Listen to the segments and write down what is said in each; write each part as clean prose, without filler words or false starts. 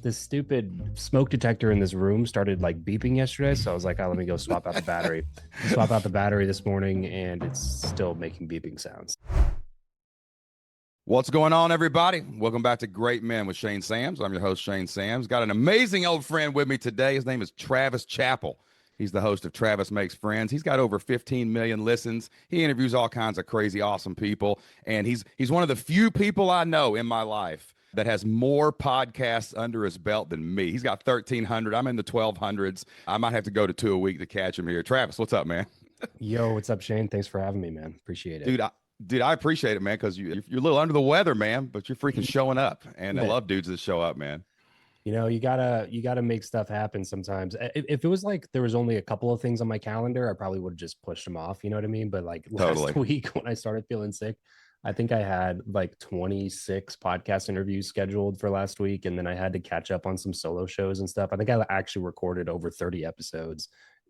this stupid smoke detector in this room started like beeping yesterday. So I was like, oh, let me go swap out the battery. Swap out the battery this morning, and it's still making beeping sounds. What's going on, everybody? Welcome back to Great Men with Shane Sams. I'm your host, Shane Sams. Got an amazing old friend with me today. His name is Travis Chappell. He's the host of Travis Makes Friends. He's got over 15 million listens. He interviews all kinds of crazy, awesome people. And he's one of the few people I know in my life that has more podcasts under his belt than me. He's got 1,300. I'm in the 1,200s. I might have to go to 2 a week to catch him here. Travis, what's up, man? Yo, what's up, Shane? Thanks for having me, man. Appreciate it. Dude, I appreciate it, man, because you're a little under the weather, man, but you're freaking showing up. And I love dudes that show up, man. You know, you gotta make stuff happen sometimes. If it was like there was only a couple of things on my calendar, I probably would have just pushed them off. You know what I mean? But like last week when I started feeling sick, I think I had like 26 podcast interviews scheduled for last week, and then I had to catch up on some solo shows and stuff. I think I actually recorded over 30 episodes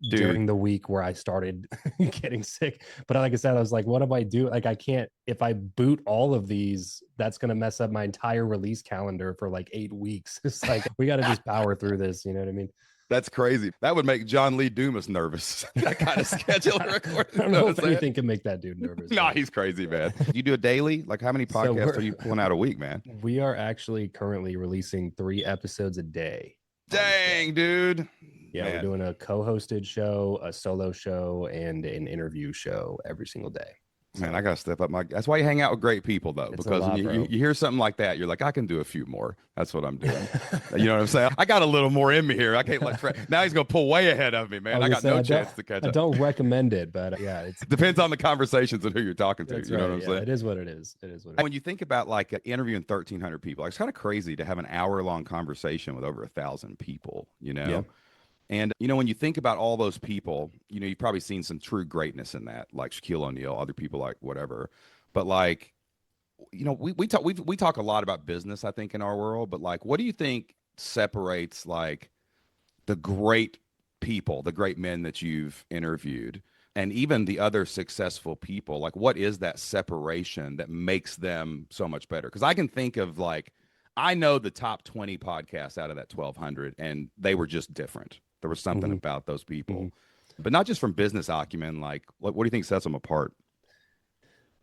during the week where I started getting sick. But like I said, I was like, what do I do? Like, I can't, if I boot all of these, that's going to mess up my entire release calendar for like 8 weeks. It's like, we got to just power through this. You know what I mean? That's crazy. That would make John Lee Dumas nervous. That kind of schedule recording. I don't know if anything can make that dude nervous. No, he's crazy, man. You do a daily? Like, how many podcasts are you pulling out a week, man? We are actually currently releasing 3 episodes a day. Dang, dude. Yeah, man. We're doing a co-hosted show, a solo show, and an interview show every single day. Man, I gotta step up that's why you hang out with great people, though, because when you hear something like that, you're like, I can do a few more. That's what I'm doing. You know what I'm saying? I got a little more in me here. I can't let now he's gonna pull way ahead of me, man. I got no chance to catch up. I don't recommend it, but yeah, it depends on the conversations and who you're talking to. That's you know right. what I'm saying? It is what it is. It is what it is. When you think about like interviewing 1,300 people, like, it's kind of crazy to have an hour-long conversation with over 1,000 people. You know. Yeah. And, you know, when you think about all those people, you know, you've probably seen some true greatness in that, like Shaquille O'Neal, other people like whatever. But like, you know, we talk a lot about business, I think, in our world. But like, what do you think separates like the great people, the great men that you've interviewed, and even the other successful people? Like, what is that separation that makes them so much better? Because I can think of like, I know the top 20 podcasts out of that 1,200, and they were just different. There was something about those people, but not just from business acumen. Like, what do you think sets them apart?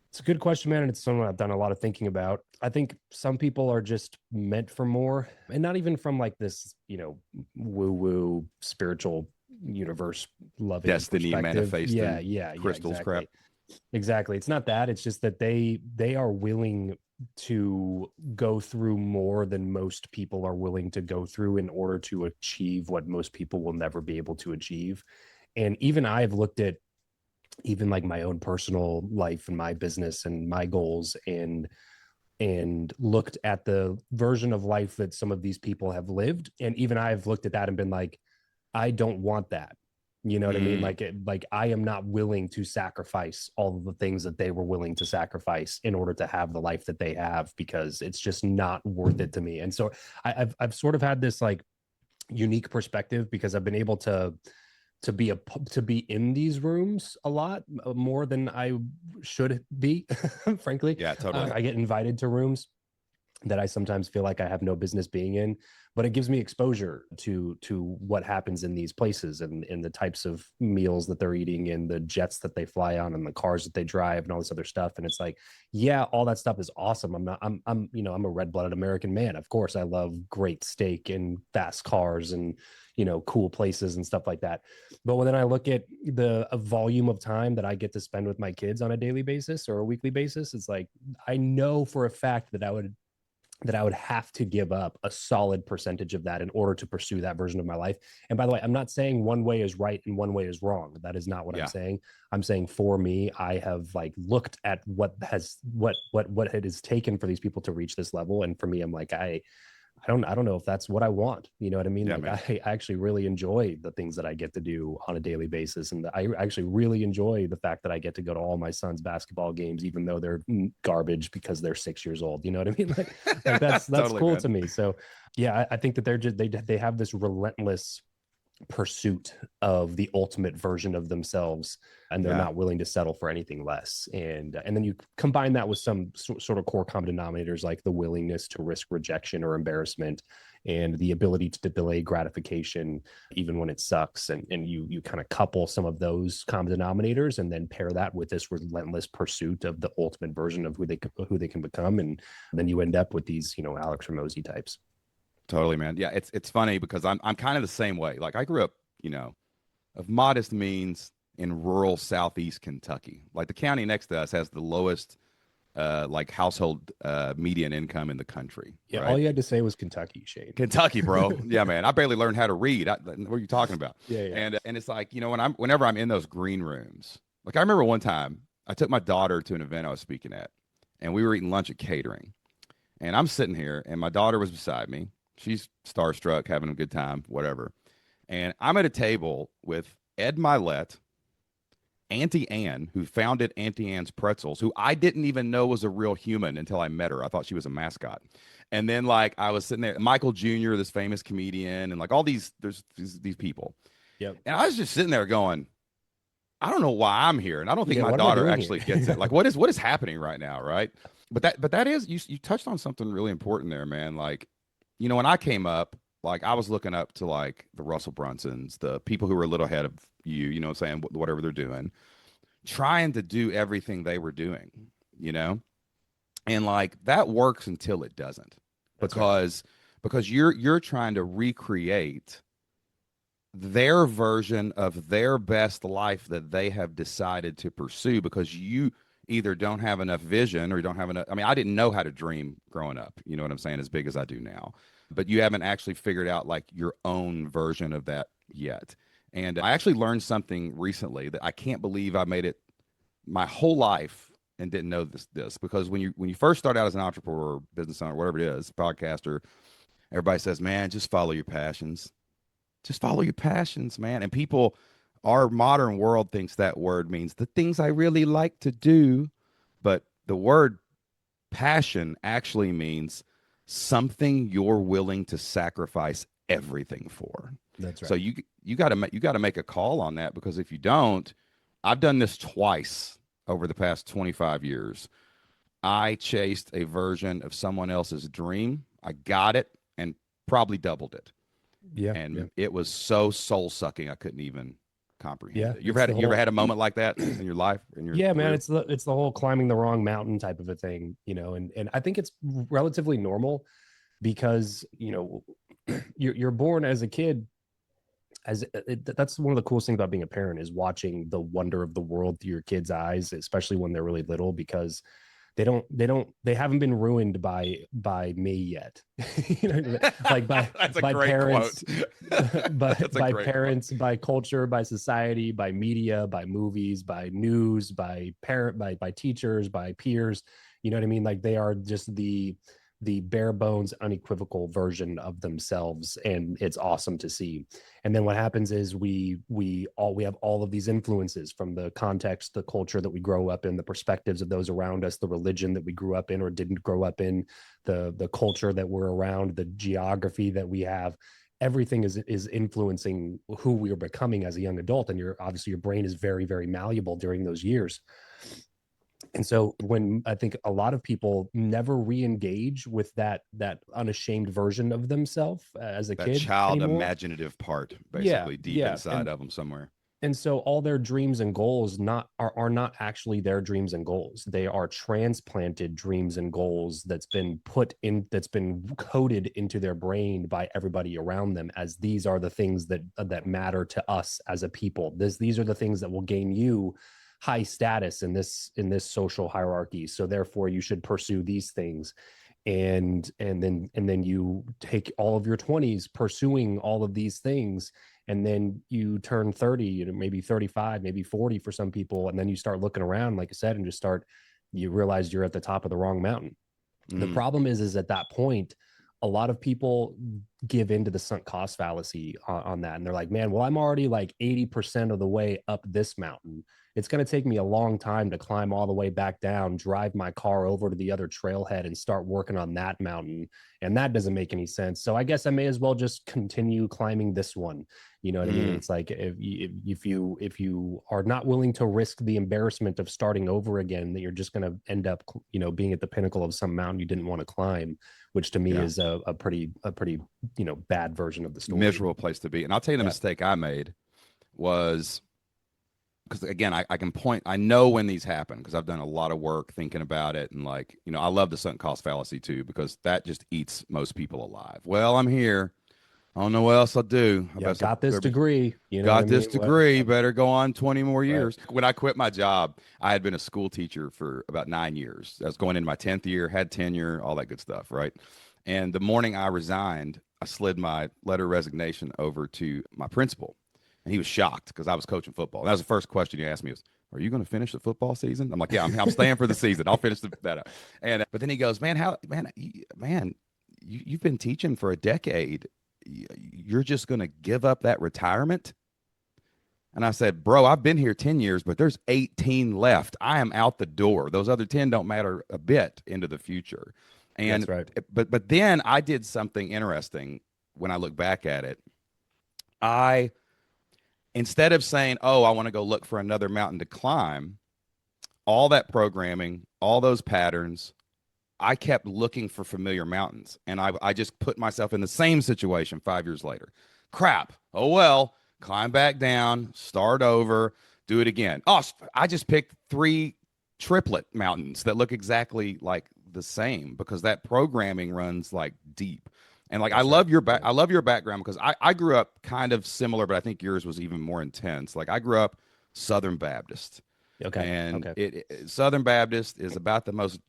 It's a good question, man. And it's something I've done a lot of thinking about. I think some people are just meant for more, and not even from like this, you know, woo-woo spiritual universe loving destiny manifesting. Yeah. Crystals, exactly. crap. Exactly. It's not that. It's just that they are willing to go through more than most people are willing to go through in order to achieve what most people will never be able to achieve. And even I've looked at even like my own personal life and my business and my goals and looked at the version of life that some of these people have lived. And even I've looked at that and been like, I don't want that. You know what I mean? Like I am not willing to sacrifice all of the things that they were willing to sacrifice in order to have the life that they have, because it's just not worth it to me. And so I've sort of had this like unique perspective, because I've been able to be in these rooms a lot more than I should be, frankly. Yeah, totally. I get invited to rooms that I sometimes feel like I have no business being in, but it gives me exposure to what happens in these places and in the types of meals that they're eating and the jets that they fly on and the cars that they drive and all this other stuff. And it's like, yeah, all that stuff is awesome. I'm a red-blooded American man. Of course, I love great steak and fast cars and, you know, cool places and stuff like that. But when I look at the volume of time that I get to spend with my kids on a daily basis or a weekly basis, it's like, I know for a fact that I would have to give up a solid percentage of that in order to pursue that version of my life. And by the way, I'm not saying one way is right and one way is wrong. That is not what I'm saying. I'm saying for me, I have like looked at what it has taken for these people to reach this level. And for me, I'm like, I don't know if that's what I want. You know what I mean? Yeah, like I actually really enjoy the things that I get to do on a daily basis. And I actually really enjoy the fact that I get to go to all my son's basketball games, even though they're garbage because they're 6 years old. You know what I mean? Like that's totally cool, man. To me. So yeah, I think that they have this relentless pursuit of the ultimate version of themselves, and they're not willing to settle for anything less. And then you combine that with some sort of core common denominators, like the willingness to risk rejection or embarrassment and the ability to delay gratification even when it sucks. And you kind of couple some of those common denominators and then pair that with this relentless pursuit of the ultimate version of who they can become. And then you end up with these, Alex Ramosi types. Totally, man. Yeah, it's funny because I'm kind of the same way. Like I grew up, of modest means in rural southeast Kentucky. Like the county next to us has the lowest like household median income in the country. Yeah, right? all you had to say was Kentucky, Shane. Kentucky, bro. Yeah, man. I barely learned how to read. What are you talking about? Yeah, yeah. And it's like, whenever I'm in those green rooms, like I remember one time I took my daughter to an event I was speaking at, and we were eating lunch at catering. And I'm sitting here, and my daughter was beside me. She's starstruck, having a good time, whatever. And I'm at a table with Ed Milet, Auntie Anne, who founded Auntie Anne's Pretzels, who I didn't even know was a real human until I met her. I thought she was a mascot. And then like I was sitting there, Michael Jr., this famous comedian, and like all there's these people. Yep. And I was just sitting there going, I don't know why I'm here. And I don't think my what am I daughter doing actually here? gets it. Like what is happening right now, right? But that is you touched on something really important there, man. Like, when I came up, like I was looking up to like the Russell Brunsons, the people who were a little ahead of you, saying whatever they're doing, trying to do everything they were doing, and like that works until it doesn't, because you're trying to recreate their version of their best life that they have decided to pursue, because you either don't have enough vision or you don't have enough. I mean, I didn't know how to dream growing up, you know what I'm saying, as big as I do now, but you haven't actually figured out like your own version of that yet. And I actually learned something recently that I can't believe I made it my whole life and didn't know this, because when you first start out as an entrepreneur, business owner, whatever it is, podcaster, everybody says, man, just follow your passions. Just follow your passions, man. And people, our modern world thinks that word means the things I really like to do. But the word passion actually means something you're willing to sacrifice everything for. That's right. So you got to make a call on that, because if you don't, I've done this twice over the past 25 years. I chased a version of someone else's dream. I got it and probably doubled it. Yeah. And it was so soul sucking, I couldn't even comprehend it. You it's ever had a moment like that in your life? Man, it's the whole climbing the wrong mountain type of a thing, and I think it's relatively normal because, you're born as a kid. That's one of the coolest things about being a parent, is watching the wonder of the world through your kids' eyes, especially when they're really little, because they haven't been ruined by me yet. Like by That's a by great parents, quote. by parents, quote. By culture, by society, by media, by movies, by news, by teachers, by peers. You know what I mean? Like they are just the bare bones, unequivocal version of themselves, and it's awesome to see. And then what happens is we have all of these influences from the context, the culture that we grow up in, the perspectives of those around us, the religion that we grew up in or didn't grow up in, the culture that we're around, the geography that we have. Everything is influencing who we are becoming as a young adult, and your brain is very, very malleable during those years. And so when I think a lot of people never re-engage with that unashamed version of themselves as a kid, that child anymore. Imaginative part, basically deep inside of them somewhere. And so all their dreams and goals are not actually their dreams and goals. They are transplanted dreams and goals that's been coded into their brain by everybody around them, as these are the things that matter to us as a people. These are the things that will gain you high status in this social hierarchy. So therefore you should pursue these things. And then you take all of your 20s pursuing all of these things, and then you turn 30, maybe 35, maybe 40 for some people, and then you start looking around, like I said, and you realize you're at the top of the wrong mountain. The problem is at that point, a lot of people give into the sunk cost fallacy on that, and they're like, man, well, I'm already like 80% of the way up this mountain, it's going to take me a long time to climb all the way back down, drive my car over to the other trailhead and start working on that mountain. And that doesn't make any sense. So I guess I may as well just continue climbing this one. You know what I mean? Mm, It's like if you are not willing to risk the embarrassment of starting over again, that you're just going to end up, being at the pinnacle of some mountain you didn't want to climb, which to me yeah. is a pretty bad version of the story. Miserable place to be. And I'll tell you the Yeah. mistake I made was, because again, I can point, I know when these happen because I've done a lot of work thinking about it. And like, I love the sunk cost fallacy too, because that just eats most people alive. Well, I'm here. I don't know what else I'll do. I Yeah, bet got this degree. You know what I got this mean? What? degree. Better go on 20 more Right. years. When I quit my job, I had been a school teacher for about 9 years. I was going into my 10th year, had tenure, all that good stuff. Right. And the morning I resigned, I slid my letter of resignation over to my principal. And he was shocked because I was coaching football. And that was the first question he asked me was, "Are you going to finish the football season?" I'm like, "Yeah, I'm staying for the season. I'll finish that up." And but then he goes, "Man, you've been teaching for a decade. You're just going to give up that retirement?" And I said, "Bro, I've been here 10 years, but there's 18 left. I am out the door. Those other 10 don't matter a bit into the future." And That's right. but then I did something interesting when I look back at it. I Instead of saying, "Oh, I want to go look for another mountain to climb," all that programming, all those patterns, I kept looking for familiar mountains. And I just put myself in the same situation 5 years later. Crap. Oh, well, climb back down, start over, do it again. Oh, I just picked 3 triplet mountains that look exactly like the same because that programming runs like deep. And like, That's right. I love your background because I grew up kind of similar, but I think yours was even more intense. Like I grew up Southern Baptist, Okay. and Okay. Southern Baptist is about the most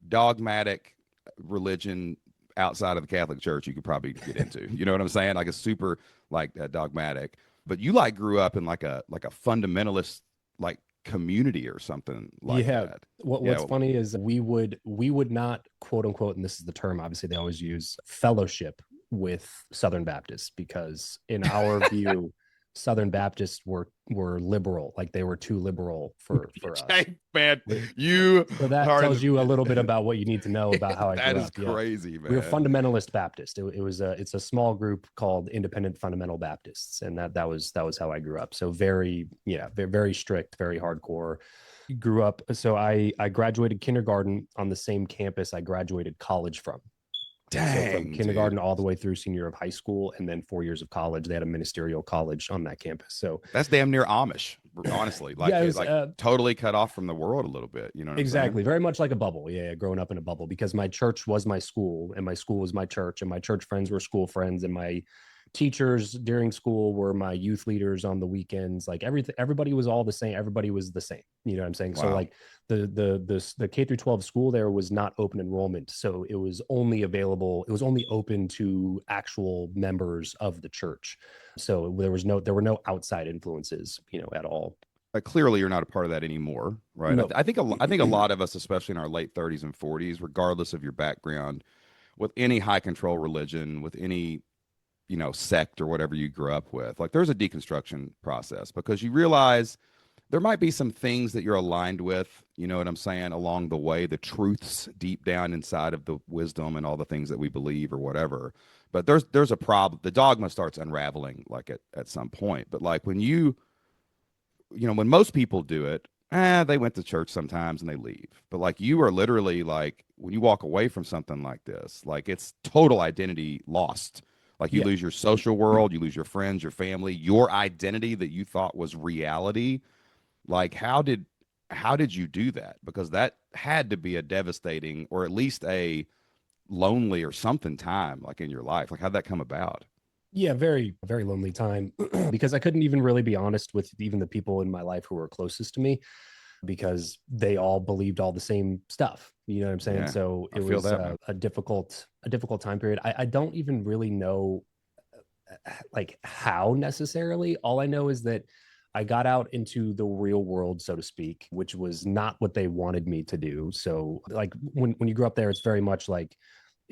dogmatic religion outside of the Catholic Church you could probably get into. You know what I'm saying? Like a super like dogmatic. But you like grew up in like a fundamentalist like community or something like Yeah. that. Yeah. What's funny is we would not, quote unquote, and this is the term obviously they always use, fellowship with Southern Baptists, because in our view, Southern Baptists were liberal, like they were too liberal for us. Hey, man, We- you So that are tells the you a little bit about what you need to know about how I that grew is up. Yeah. crazy, We were man. fundamentalist Baptist. It's a small group called Independent Fundamental Baptists, and that was how I grew up. So very, very strict, very hardcore. Grew up. So I graduated kindergarten on the same campus I graduated college from. So from Dang, kindergarten dude. all the way through senior year of high school, and then 4 years of college. They had a ministerial college on that campus. So That's damn near Amish, honestly. yeah, it was Like totally cut off from the world a little bit. You know what I'm saying? exactly very much like a bubble. Yeah, growing up in a bubble, because my church was my school, and my school was my church, and my church friends were school friends, and my teachers during school were my youth leaders on the weekends. Like everybody was all the same. Everybody was the same. You know what I'm saying? So Wow. like the K through 12 school there was not open enrollment, so it was only available. It was only open to actual members of the church. So there were no outside influences, at all. Clearly, you're not a part of that anymore, right? No. I think a lot of us, especially in our late 30s and 40s, regardless of your background, with any high control religion, with any sect or whatever you grew up with, like there's a deconstruction process because you realize there might be some things that you're aligned with, you know what I'm saying, along the way, the truths deep down inside of the wisdom and all the things that we believe or whatever. But there's a problem. The dogma starts unraveling like at some point. But like when most people do it, they went to church sometimes and they leave. But like you are literally like when you walk away from something like this, like it's total identity lost. Like you Yeah. lose your social world, you lose your friends, your family, your identity that you thought was reality. Like how did you do that? Because that had to be a devastating or at least a lonely or something time like in your life. Like how'd that come about? Yeah, very, very lonely time because I couldn't even really be honest with even the people in my life who were closest to me, because they all believed all the same stuff. You know what I'm saying? Yeah, So I it feel was that, man. a difficult time period. I don't even really know like how necessarily. All I know is that I got out into the real world, so to speak, which was not what they wanted me to do. So like when you grow up there, it's very much like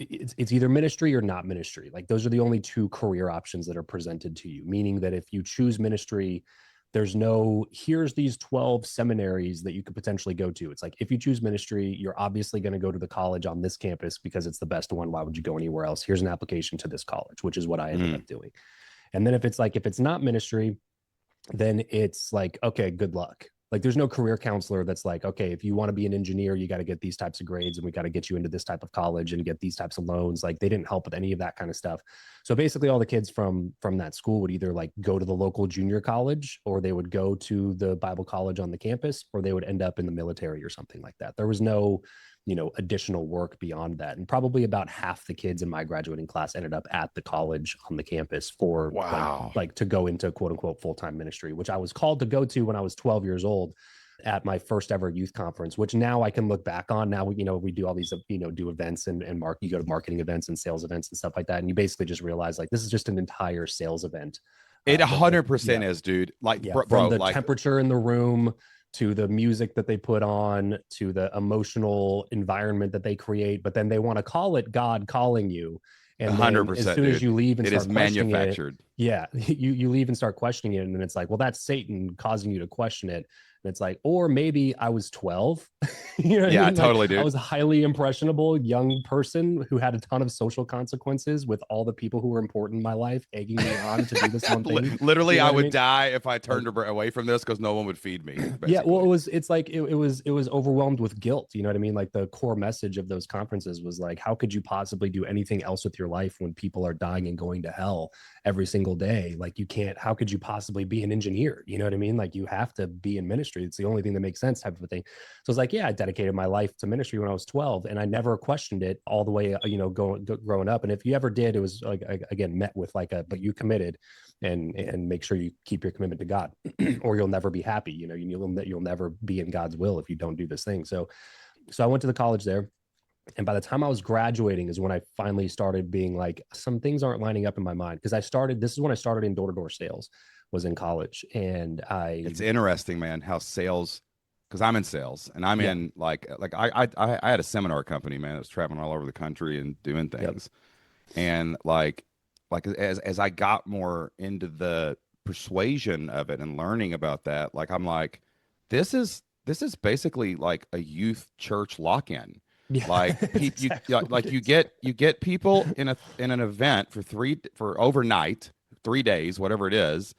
it's either ministry or not ministry. Like those are the only two career options that are presented to you, meaning that if you choose ministry, There's no, here's these 12 seminaries that you could potentially go to. It's like, if you choose ministry, you're obviously going to go to the college on this campus because it's the best one. Why would you go anywhere else? Here's an application to this college, which is what I ended up doing. And then if it's not ministry, then it's like, okay, good luck. Like, there's no career counselor that's like, okay, if you want to be an engineer, you got to get these types of grades, and we got to get you into this type of college and get these types of loans. Like, they didn't help with any of that kind of stuff. So basically all the kids from that school would either like go to the local junior college, or they would go to the Bible college on the campus, or they would end up in the military or something like that. There was no, additional work beyond that. And probably about half the kids in my graduating class ended up at the college on the campus for like to go into quote unquote full-time ministry, which I was called to go to when I was 12 years old at my first ever youth conference, which now I can look back on. Now, we do all these, do events and you go to marketing events and sales events and stuff like that. And you basically just realize like, this is just an entire sales event. It 100% is, dude. Like, from the temperature in the room, to the music that they put on, to the emotional environment that they create, but then they want to call it God calling you. And 100%, as soon as you leave and start questioning it, you leave and start questioning it, and then it's like, well, that's Satan causing you to question it. And it's like, or maybe I was 12. You know what I mean? Totally, like, dude. I was a highly impressionable young person who had a ton of social consequences with all the people who were important in my life egging me on to do this one thing. Literally, you know I would die if I turned away from this because no one would feed me. Basically. Yeah, well, it's like it was overwhelmed with guilt. You know what I mean? Like, the core message of those conferences was like, how could you possibly do anything else with your life when people are dying and going to hell every single day? Like, you can't. How could you possibly be an engineer? You know what I mean? Like, you have to be in ministry. It's the only thing that makes sense, type of a thing. So it's like, yeah, I dedicated my life to ministry when I was 12, and I never questioned it all the way, growing up. And if you ever did, it was like, again, met with like but you committed, and make sure you keep your commitment to God, or you'll never be happy. You'll never be in God's will if you don't do this thing. So I went to the college there. And by the time I was graduating is when I finally started being like, some things aren't lining up in my mind. Because this is when I started in door-to-door sales, was in college. And it's interesting, man, how sales, because I'm in sales, and I'm in like I had a seminar company, man, that was traveling all over the country and doing things. And like as I got more into the persuasion of it and learning about that, like, I'm like, this is basically like a youth church lock-in. Like, exactly. you get people in an event for overnight, 3 days, whatever it is,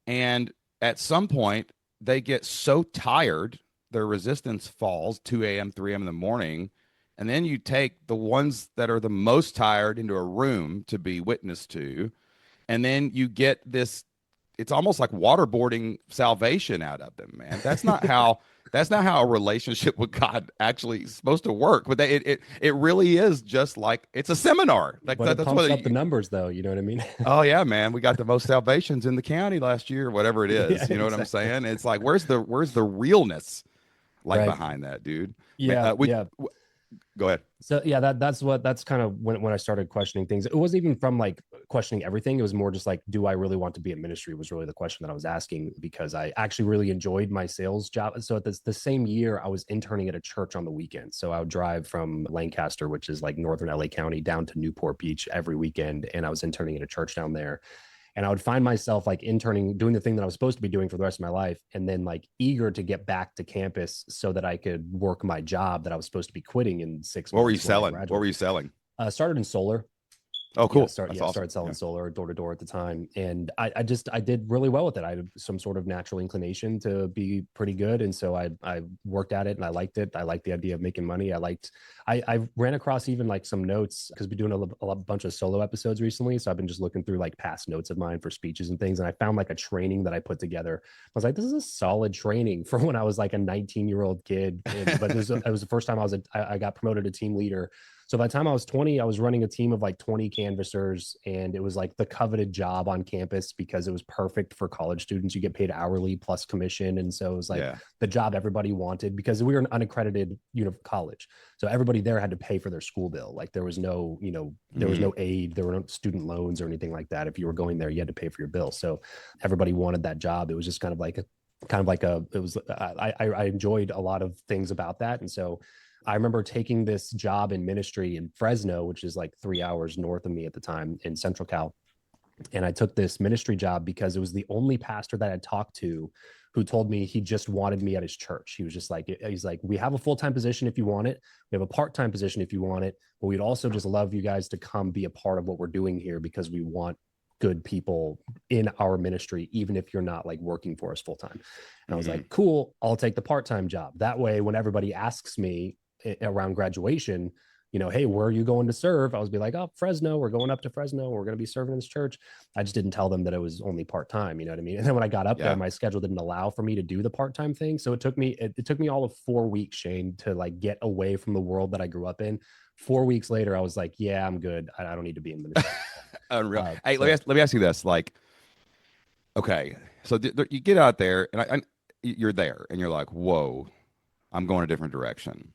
and at some point they get so tired, their resistance falls, 2 a.m., 3 a.m. in the morning. And then you take the ones that are the most tired into a room to be witnessed to. And then you get this, it's almost like waterboarding salvation out of them, man. That's not how a relationship with God actually is supposed to work. But it really is just like, it's a seminar. Like, but that's what up the numbers, though. You know what I mean? Oh yeah, man. We got the most salvations in the county last year, whatever it is. You know what I'm saying? It's like, where's the realness behind that, dude? Yeah. Go ahead. So yeah, that's kind of when I started questioning things. It wasn't even from like questioning everything. It was more just like, do I really want to be in ministry, was really the question that I was asking, because I actually really enjoyed my sales job. So at the same year, I was interning at a church on the weekend. So I would drive from Lancaster, which is like northern LA County, down to Newport Beach every weekend. And I was interning at a church down there. And I would find myself like interning, doing the thing that I was supposed to be doing for the rest of my life, and then like eager to get back to campus so that I could work my job that I was supposed to be quitting in 6 months. What were you selling? What were you selling? Started in solar. Oh, cool. Started selling solar door to door at the time. And I did really well with it. I had some sort of natural inclination to be pretty good. And so I worked at it and I liked it. I liked the idea of making money. I ran across even like some notes, because we've been doing a bunch of solo episodes recently. So I've been just looking through like past notes of mine for speeches and things. And I found like a training that I put together. I was like, this is a solid training for when I was like a 19-year-old kid. But it was the first time I got promoted to team leader. So by the time I was 20, I was running a team of like 20 canvassers, and it was like the coveted job on campus because it was perfect for college students. You get paid hourly plus commission. And so it was like the job everybody wanted, because we were an unaccredited college. So everybody there had to pay for their school bill. Like, there was no, there was no aid, there were no student loans or anything like that. If you were going there, you had to pay for your bill. So everybody wanted that job. It was just I enjoyed a lot of things about that. And so I remember taking this job in ministry in Fresno, which is like 3 hours north of me at the time in Central Cal. And I took this ministry job because it was the only pastor that I talked to who told me he just wanted me at his church. He was just like, he's like, we have a full-time position if you want it. We have a part-time position if you want it, but we'd also just love you guys to come be a part of what we're doing here because we want good people in our ministry, even if you're not like working for us full-time. And I was like, cool, I'll take the part-time job. That way, when everybody asks me around graduation, hey, where are you going to serve? I was be like, oh, Fresno, we're going up to Fresno. We're going to be serving in this church. I just didn't tell them that it was only part-time. You know what I mean? And then when I got up there, my schedule didn't allow for me to do the part-time thing. So it took me all of 4 weeks, Shane, to like get away from the world that I grew up in. 4 weeks later, I was like, yeah, I'm good. I don't need to be in ministry. Unreal. Hey, let me ask you this. Like, okay, so you get out there and you're there and you're like, whoa, I'm going a different direction.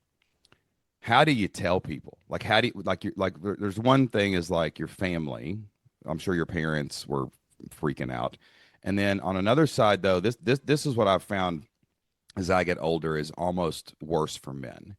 How do you tell people? Like, how do you, like, you like, there's one thing is like your family. I'm sure your parents were freaking out. And then on another side, though, this is what I've found as I get older is almost worse for men.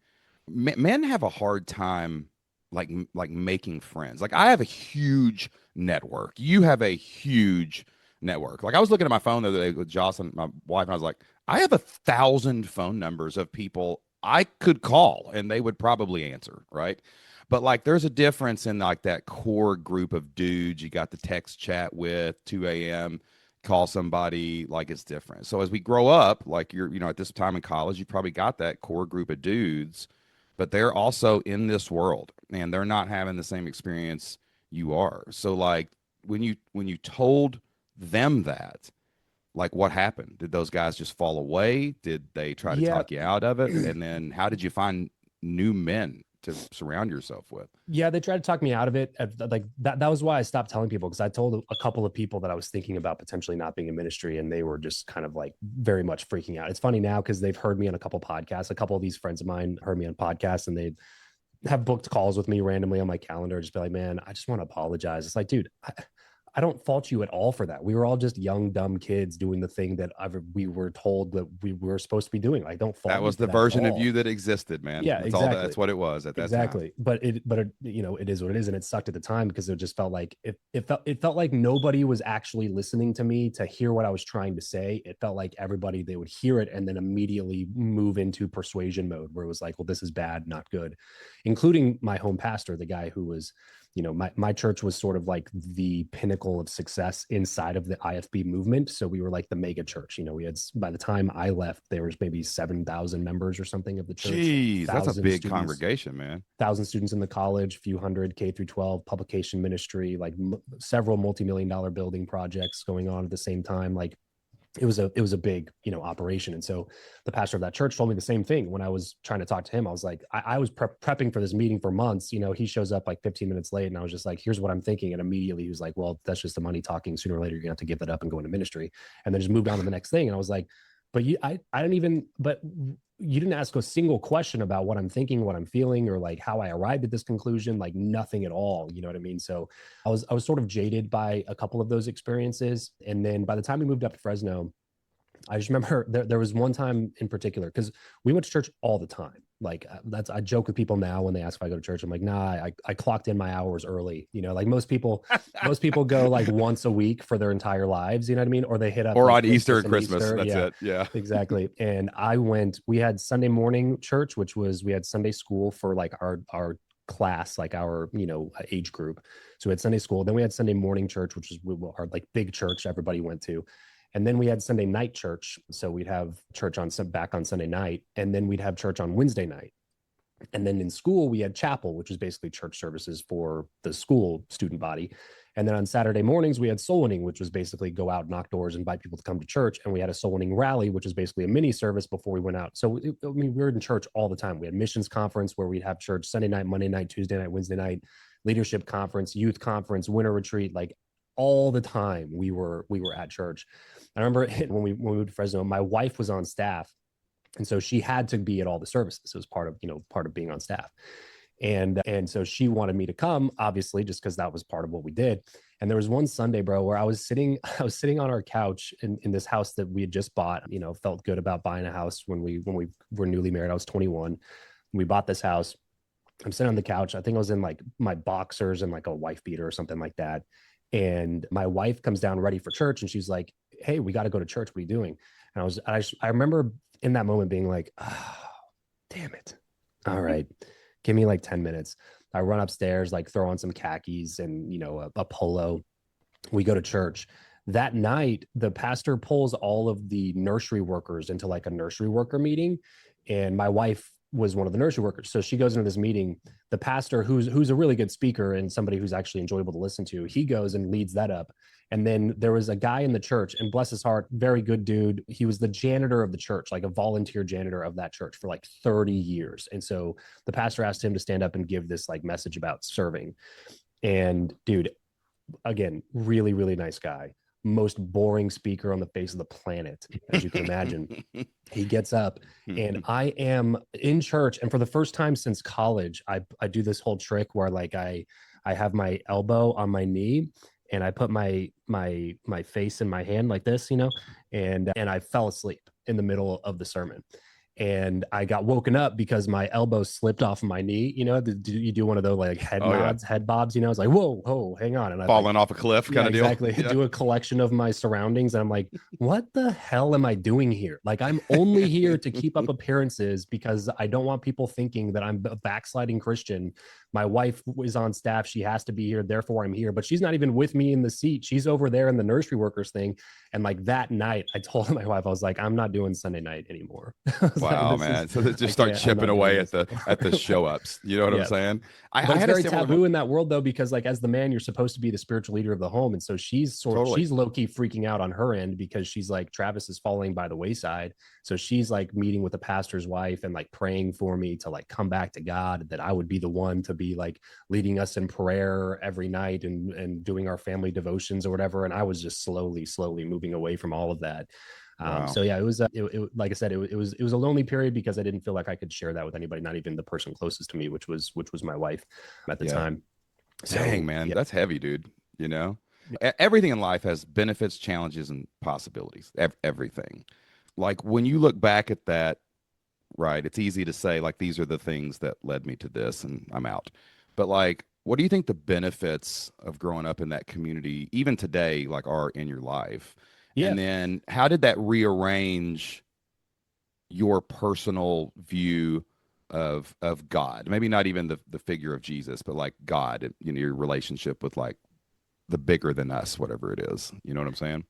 Men have a hard time like making friends. Like, I have a huge network. You have a huge network. Like, I was looking at my phone the other day with Jocelyn, my wife, and I was like, I have 1,000 phone numbers of people I could call and they would probably answer, right? But like, there's a difference in like that core group of dudes you got the text chat with 2 a.m. call somebody, like it's different. So as we grow up, like you're, at this time in college, you probably got that core group of dudes, but they're also in this world and they're not having the same experience you are. So like when you told them that, like what happened? Did those guys just fall away? Did they try to talk you out of it? And then how did you find new men to surround yourself with? Yeah, they tried to talk me out of it. Like that was why I stopped telling people, because I told a couple of people that I was thinking about potentially not being in ministry, and they were just kind of like very much freaking out. It's funny now because they've heard me on a couple podcasts. A couple of these friends of mine heard me on podcasts, and they have booked calls with me randomly on my calendar. Just be like, man, I just want to apologize. It's like, dude, I don't fault you at all for that. We were all just young, dumb kids doing the thing that we were told that we were supposed to be doing. I don't fault. That was the version of you that existed, man. Yeah, that's exactly. That's what it was at that exactly. time. But it is what it is, and it sucked at the time because it just felt like it felt like nobody was actually listening to me to hear what I was trying to say. It felt like everybody, they would hear it and then immediately move into persuasion mode, where it was like, well, this is bad, not good, including my home pastor, the guy who was, my church was sort of like the pinnacle of success inside of the IFB movement. So we were like the mega church. We had, by the time I left, there was maybe 7,000 members or something of the church. Jeez, that's a big congregation, man. 1,000 students in the college, few hundred K through 12, publication ministry, like several multi-million-dollar building projects going on at the same time. Like it was a big, operation. And so the pastor of that church told me the same thing when I was trying to talk to him. I was like, I was prepping for this meeting for months. He shows up like 15 minutes late, and I was just like, here's what I'm thinking. And immediately he was like, well, that's just the money talking. Sooner or later, you're gonna have to give that up and go into ministry. And then just moved on to the next thing. And I was like, but I didn't even, but you didn't ask a single question about what I'm thinking, what I'm feeling, or like how I arrived at this conclusion, like nothing at all. You know what I mean? So I was sort of jaded by a couple of those experiences. And then by the time we moved up to Fresno, I just remember there was one time in particular, because we went to church all the time. Like I joke with people now when they ask if I go to church. I'm like, nah, I clocked in my hours early. Like most people go like once a week for their entire lives. You know what I mean? Or they hit up or like on Easter and Christmas. Easter. That's it. Yeah, exactly. And we had Sunday morning church, we had Sunday school for like our class, like our age group. So we had Sunday school. Then we had Sunday morning church, which was our like big church everybody went to. And then we had Sunday night church. So we'd have church back on Sunday night, and then we'd have church on Wednesday night. And then in school, we had chapel, which was basically church services for the school student body. And then on Saturday mornings, we had soul winning, which was basically go out, knock doors, invite people to come to church. And we had a soul winning rally, which is basically a mini service before we went out. So we were in church all the time. We had missions conference where we'd have church Sunday night, Monday night, Tuesday night, Wednesday night, leadership conference, youth conference, winter retreat, like all the time we were at church. I remember when we moved to Fresno, my wife was on staff, and so she had to be at all the services. It was part of being on staff. And so she wanted me to come, obviously, just because that was part of what we did. And there was one Sunday, bro, where I was sitting on our couch in this house that we had just bought. Felt good about buying a house when we were newly married. I was 21. We bought this house. I'm sitting on the couch. I think I was in like my boxers and like a wife beater or something like that. And my wife comes down ready for church, and she's like, "Hey, we got to go to church. What are you doing?" And I remember in that moment being like, "Oh, damn it. All right, give me like 10 minutes." I run upstairs, like throw on some khakis and, a polo. We go to church. That night, the pastor pulls all of the nursery workers into like a nursery worker meeting. And my wife was one of the nursery workers. So she goes into this meeting. The pastor, who's a really good speaker and somebody who's actually enjoyable to listen to, he goes and leads that up. And then there was a guy in the church, and bless his heart, very good dude. He was the janitor of the church, like a volunteer janitor of that church for like 30 years. And so the pastor asked him to stand up and give this like message about serving. And dude, again, really, really nice guy. Most boring speaker on the face of the planet, as you can imagine. He gets up, and I am in church. And for the first time since college, I do this whole trick where like I have my elbow on my knee, and I put my face in my hand like this, and I fell asleep in the middle of the sermon. And I got woken up because my elbow slipped off of my knee. You do one of those like head nods, head bobs. It's like, whoa, hang on, and I falling off a cliff kind of deal. Exactly. Yeah. Do a collection of my surroundings, and I'm like, what the hell am I doing here? Like, I'm only here to keep up appearances because I don't want people thinking that I'm a backsliding Christian. My wife is on staff; she has to be here, therefore I'm here. But she's not even with me in the seat; she's over there in the nursery workers thing. And like that night, I told my wife, I was like, I'm not doing Sunday night anymore. Wow, like, man! So they just start chipping away at the show ups. You know what I'm saying? But it's very taboo in that world, though, because like as the man, you're supposed to be the spiritual leader of the home, and so she's she's low key freaking out on her end because she's like, Travis is falling by the wayside. So she's like meeting with the pastor's wife and like praying for me to like come back to God, that I would be the one to be like leading us in prayer every night and doing our family devotions or whatever. And I was just slowly moving away from all of that. Wow. So yeah, it was like I said, it was a lonely period because I didn't feel like I could share that with anybody, not even the person closest to me, which was my wife at the time. So, dang, man, that's heavy, dude. Everything in life has benefits, challenges, and possibilities. Everything. Like when you look back at that, right, it's easy to say like these are the things that led me to this and I'm out. But like, what do you think the benefits of growing up in that community, even today, like are in your life? Yeah. And then how did that rearrange your personal view of God? Maybe not even the figure of Jesus, but like God, your relationship with like the bigger than us, whatever it is. You know what I'm saying?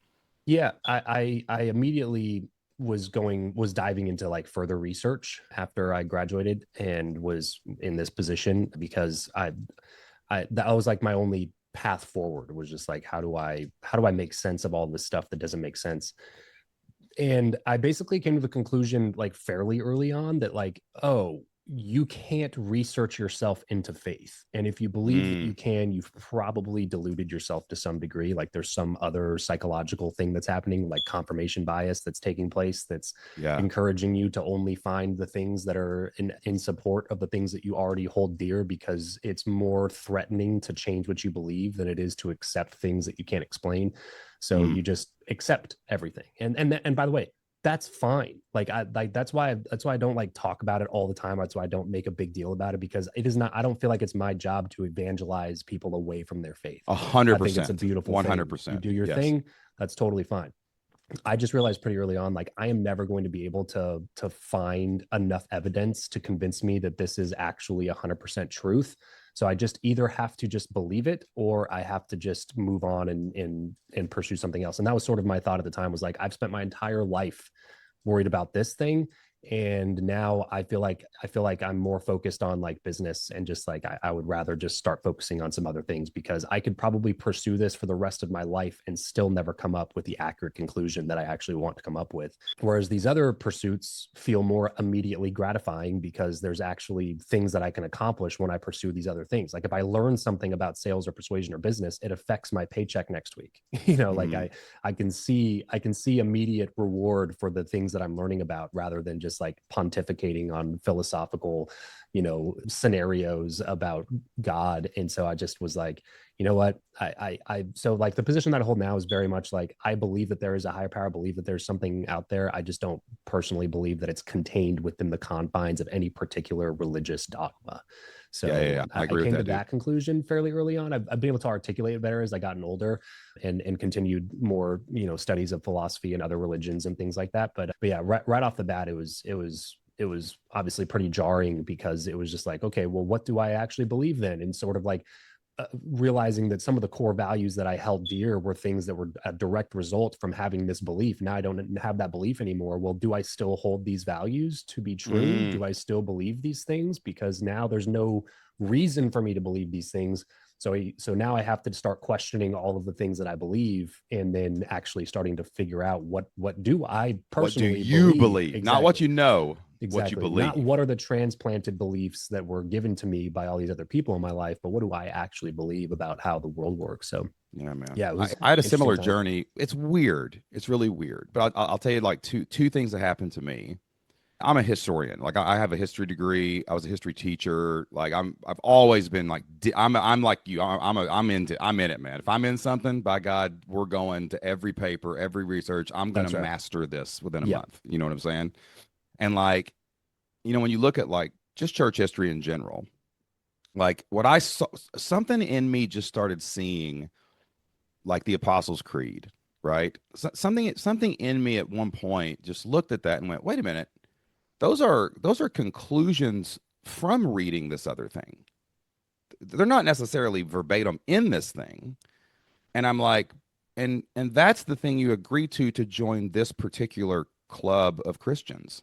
Yeah, I immediately was diving into like further research after I graduated and was in this position because that was like my only path forward, was just like, how do I make sense of all this stuff that doesn't make sense? And I basically came to the conclusion like fairly early on that like, oh, you can't research yourself into faith. And if you believe that you can, you've probably deluded yourself to some degree. Like there's some other psychological thing that's happening, like confirmation bias that's taking place, that's encouraging you to only find the things that are in support of the things that you already hold dear, because it's more threatening to change what you believe than it is to accept things that you can't explain. So you just accept everything. And by the way, that's fine. That's why I don't like talk about it all the time. That's why I don't make a big deal about it, because it is not, I don't feel like it's my job to evangelize people away from their faith. 100%. I think it's a beautiful 100%. Thing. You do your thing. That's totally fine. I just realized pretty early on, like I am never going to be able to find enough evidence to convince me that this is actually 100% truth. So I just either have to just believe it, or I have to just move on and pursue something else. And that was sort of my thought at the time, was like, I've spent my entire life worried about this thing. And now I feel like I'm more focused on like business, and just like I would rather just start focusing on some other things, because I could probably pursue this for the rest of my life and still never come up with the accurate conclusion that I actually want to come up with. Whereas these other pursuits feel more immediately gratifying, because there's actually things that I can accomplish when I pursue these other things. Like if I learn something about sales or persuasion or business, it affects my paycheck next week. Like I can see immediate reward for the things that I'm learning about, rather than just like pontificating on philosophical, scenarios about God. And so I just was like, you know what, so like the position that I hold now is very much like, I believe that there is a higher power, believe that there's something out there. I just don't personally believe that it's contained within the confines of any particular religious dogma. So Yeah. I I agree with came that, to dude. that conclusion fairly early on. I've been able to articulate it better as I gotten older, and continued more, studies of philosophy and other religions and things like that. But yeah, right off the bat, it was obviously pretty jarring, because it was just like, okay, well, what do I actually believe then? And sort of like, realizing that some of the core values that I held dear were things that were a direct result from having this belief. Now I don't have that belief anymore. Well, do I still hold these values to be true? Mm. Do I still believe these things? Because now there's no reason for me to believe these things. So now I have to start questioning all of the things that I believe, and then actually starting to figure out what do I What do personally you believe. believe? Not what Exactly. you know, what you Exactly. Not believe. what are the transplanted beliefs that were given to me by all these other people in my life, but what do I actually believe about how the world works? So, Yeah, man. yeah, it was I had a interesting similar time. journey. It's weird. It's really weird. But I'll tell you like two things that happened to me. I'm a historian. Like I have a history degree. I was a history teacher. Like I've always been like I'm like you. I'm in it, man. If I'm in something, by God, we're going to every paper, every research. I'm gonna That's right. master this within a Yep. month. You know what I'm saying? And like, when you look at like just church history in general, like what I saw, something in me just started seeing like the Apostles' Creed, right? Something in me at one point just looked at that and went, wait a minute, those are conclusions from reading this other thing. They're not necessarily verbatim in this thing. And I'm like, and that's the thing you agree to join this particular club of Christians.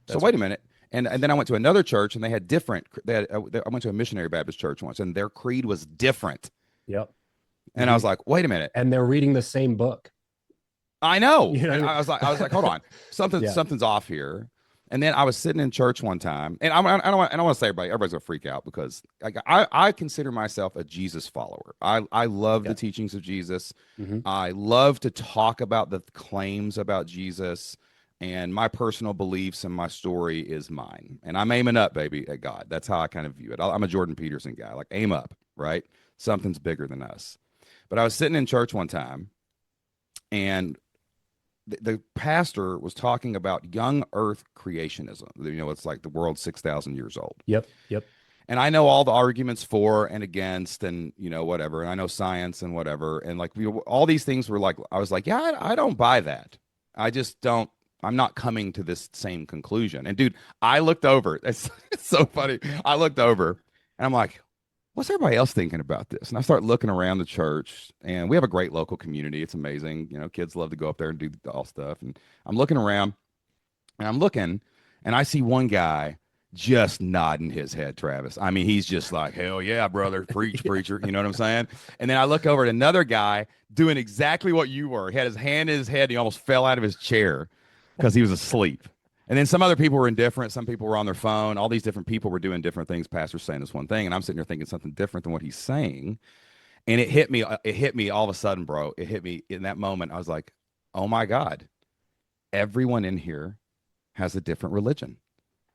So That's wait right. a minute. And then I went to another church and they had different. I went to a missionary Baptist church once and their creed was different. Yep. And I Mm-hmm. was like, wait a minute. And they're reading the same book. I know. You know what And I I was like, hold mean? on, something Yeah. something's off here. And then I was sitting in church one time, and I don't want to say everybody's gonna freak out because like I consider myself a Jesus follower. I love the Yeah. teachings of Jesus. Mm-hmm. I love to talk about the claims about Jesus, and my personal beliefs and my story is mine. And I'm aiming up, baby, at God. That's how I kind of view it. I'm a Jordan Peterson guy. Like aim up, right? Something's bigger than us. But I was sitting in church one time, and the pastor was talking about young earth creationism. It's like the world's 6,000 years old. Yep. Yep. And I know all the arguments for and against and, whatever. And I know science and whatever. And like, all these things were like, I was like, yeah, I don't buy that. I just don't. I'm not coming to this same conclusion. And dude, I looked over. It's so funny. I looked over and I'm like, what's everybody else thinking about this? And I start looking around the church, and we have a great local community. It's amazing. Kids love to go up there and do all stuff. And I'm looking around, and and I see one guy just nodding his head, Travis. I mean, he's just like, hell yeah, brother, preach, Yeah. preacher. You know what I'm saying? And then I look over at another guy doing exactly what you were. He had his hand in his head. And he almost fell out of his chair because he was asleep. And then some other people were indifferent. Some people were on their phone. All these different people were doing different things. Pastor's saying this one thing, and I'm sitting there thinking something different than what he's saying. And it hit me. It hit me all of a sudden, bro. It hit me in that moment. I was like, "Oh my God! Everyone in here has a different religion.